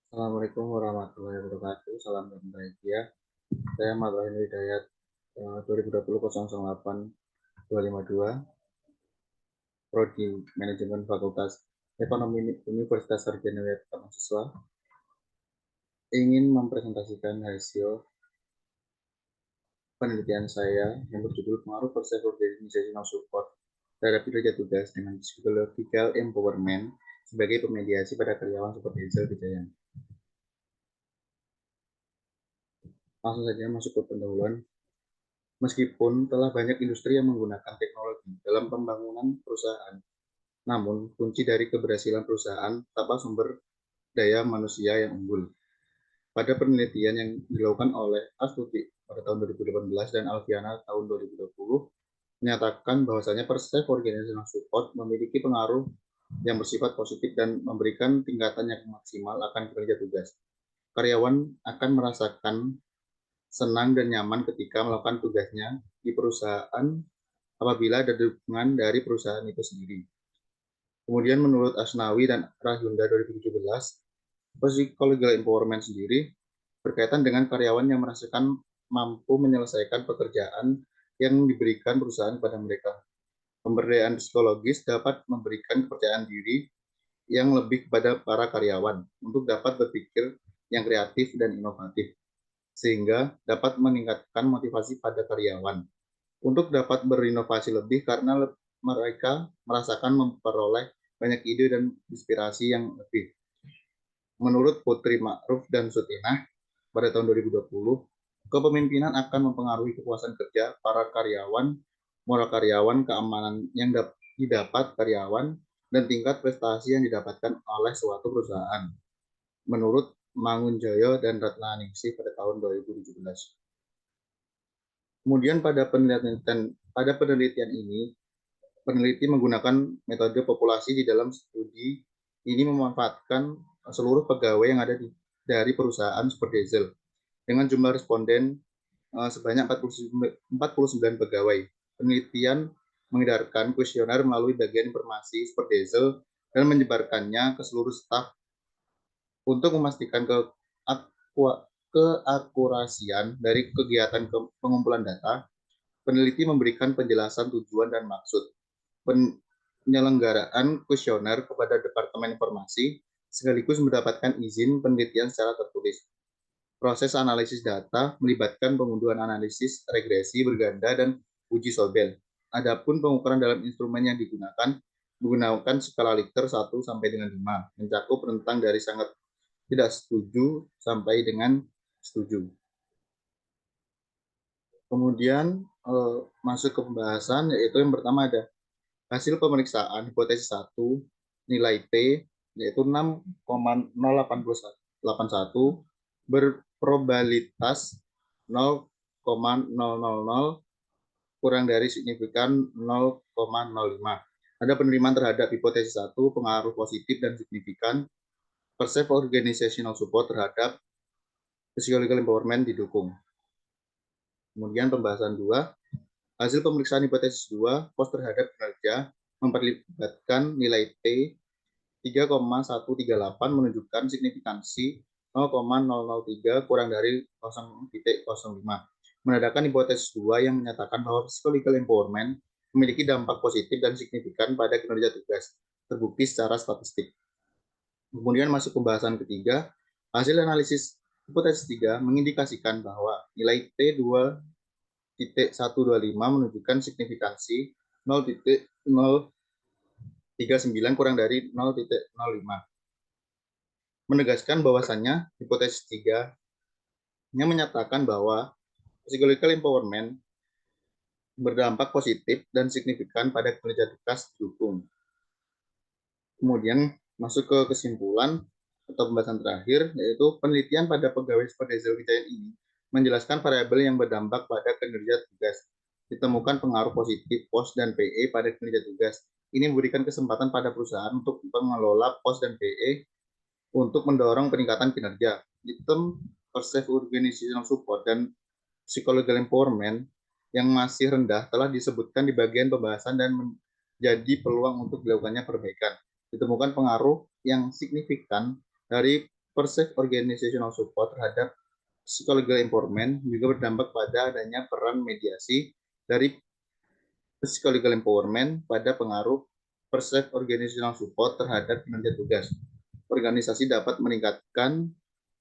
Assalamualaikum warahmatullahi wabarakatuh. Salam dan bahagia. Saya Mabrahim Hidayat 2020-008-252, Prodi Manajemen Fakultas Ekonomi Universitas Sarjana Wirata Mahasiswa, ingin mempresentasikan hasil penelitian saya yang berjudul Pengaruh Perception Organizational Support terhadap kinerja tugas dengan Psychological Empowerment sebagai pemediasi pada karyawan seperti Hazel Wijaya. Langsung saja masuk ke pendahuluan. Meskipun telah banyak industri yang menggunakan teknologi dalam pembangunan perusahaan, namun kunci dari keberhasilan perusahaan tanpa sumber daya manusia yang unggul. Pada penelitian yang dilakukan oleh Astuti pada tahun 2018 dan Alfiana tahun 2020, menyatakan bahwasanya Perceived Organizational Support memiliki pengaruh yang bersifat positif dan memberikan tingkatan yang maksimal akan kinerja tugas. Karyawan akan merasakan senang dan nyaman ketika melakukan tugasnya di perusahaan apabila ada dukungan dari perusahaan itu sendiri. Kemudian menurut Asnawi dan Rahyunda 2017, psychological empowerment sendiri berkaitan dengan karyawan yang merasakan mampu menyelesaikan pekerjaan yang diberikan perusahaan kepada mereka. Pemberdayaan psikologis dapat memberikan kepercayaan diri yang lebih kepada para karyawan untuk dapat berpikir yang kreatif dan inovatif, sehingga dapat meningkatkan motivasi pada karyawan untuk dapat berinovasi lebih karena mereka merasakan memperoleh banyak ide dan inspirasi yang lebih. Menurut Putri Ma'ruf dan Sutinah pada tahun 2020, kepemimpinan akan mempengaruhi kepuasan kerja para karyawan, moral karyawan, keamanan yang didapat karyawan, dan tingkat prestasi yang didapatkan oleh suatu perusahaan. Menurut Mangunjoyo dan Ratna Ningsih pada tahun 2017. Kemudian pada penelitian ini, peneliti menggunakan metode populasi di dalam studi ini memanfaatkan seluruh pegawai yang ada dari perusahaan Super Diesel dengan jumlah responden sebanyak 49 pegawai. Penelitian mengedarkan kuesioner melalui bagian informasi Super Diesel dan menyebarkannya ke seluruh staf untuk memastikan keakurasian dari kegiatan pengumpulan data. Peneliti memberikan penjelasan tujuan dan maksud penyelenggaraan kuesioner kepada Departemen Informasi sekaligus mendapatkan izin penelitian secara tertulis. Proses analisis data melibatkan pengunduhan analisis regresi berganda dan uji Sobel. Adapun pengukuran dalam instrumen yang digunakan menggunakan skala Likert 1 sampai dengan 5, mencakup rentang dari sangat tidak setuju sampai dengan setuju. Kemudian masuk ke pembahasan, yaitu yang pertama ada hasil pemeriksaan hipotesis 1 nilai T yaitu 6,0881 berprobabilitas 0,000 kurang dari signifikan 0,05. Ada penerimaan terhadap hipotesis 1 pengaruh positif dan signifikan perceived organizational support terhadap psychological empowerment didukung. Kemudian pembahasan 2, hasil pemeriksaan hipotesis 2 pos terhadap kinerja memperlibatkan nilai T 3,138 menunjukkan signifikansi 0,003 kurang dari 0,05. Menandakan hipotesis 2 yang menyatakan bahwa psychological empowerment memiliki dampak positif dan signifikan pada kinerja tugas, terbukti secara statistik. Kemudian masuk pembahasan ketiga, hasil analisis hipotesis 3 mengindikasikan bahwa nilai T2,125 menunjukkan signifikansi 0,039 kurang dari 0,05. Menegaskan bahwasannya hipotesis 3 yang menyatakan bahwa psychological empowerment berdampak positif dan signifikan pada kinerja tugas didukung. Kemudian masuk ke kesimpulan atau pembahasan terakhir, yaitu penelitian pada pegawai seperti Hazel Wijaya ini menjelaskan variabel yang berdampak pada kinerja tugas. Ditemukan pengaruh positif POS dan PE pada kinerja tugas. Ini memberikan kesempatan pada perusahaan untuk mengelola POS dan PE untuk mendorong peningkatan kinerja. Sistem perceived organizational support dan psychological empowerment yang masih rendah telah disebutkan di bagian pembahasan dan menjadi peluang untuk dilakukannya perbaikan. Ditemukan pengaruh yang signifikan dari perceived organizational support terhadap psychological empowerment juga berdampak pada adanya peran mediasi dari psychological empowerment pada pengaruh perceived organizational support terhadap kinerja tugas. Organisasi dapat meningkatkan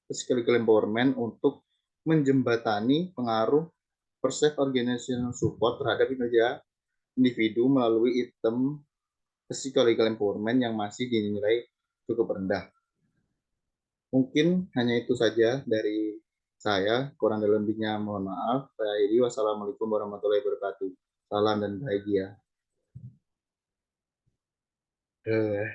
psychological empowerment untuk menjembatani pengaruh perceived organizational support terhadap kinerja individu melalui item psychological empowerment yang masih dinilai cukup rendah. Mungkin hanya itu saja dari saya. Kurang dan lebihnya mohon maaf. Saya Edi. Wassalamualaikum warahmatullahi wabarakatuh. Salam dan bahagia. Eh,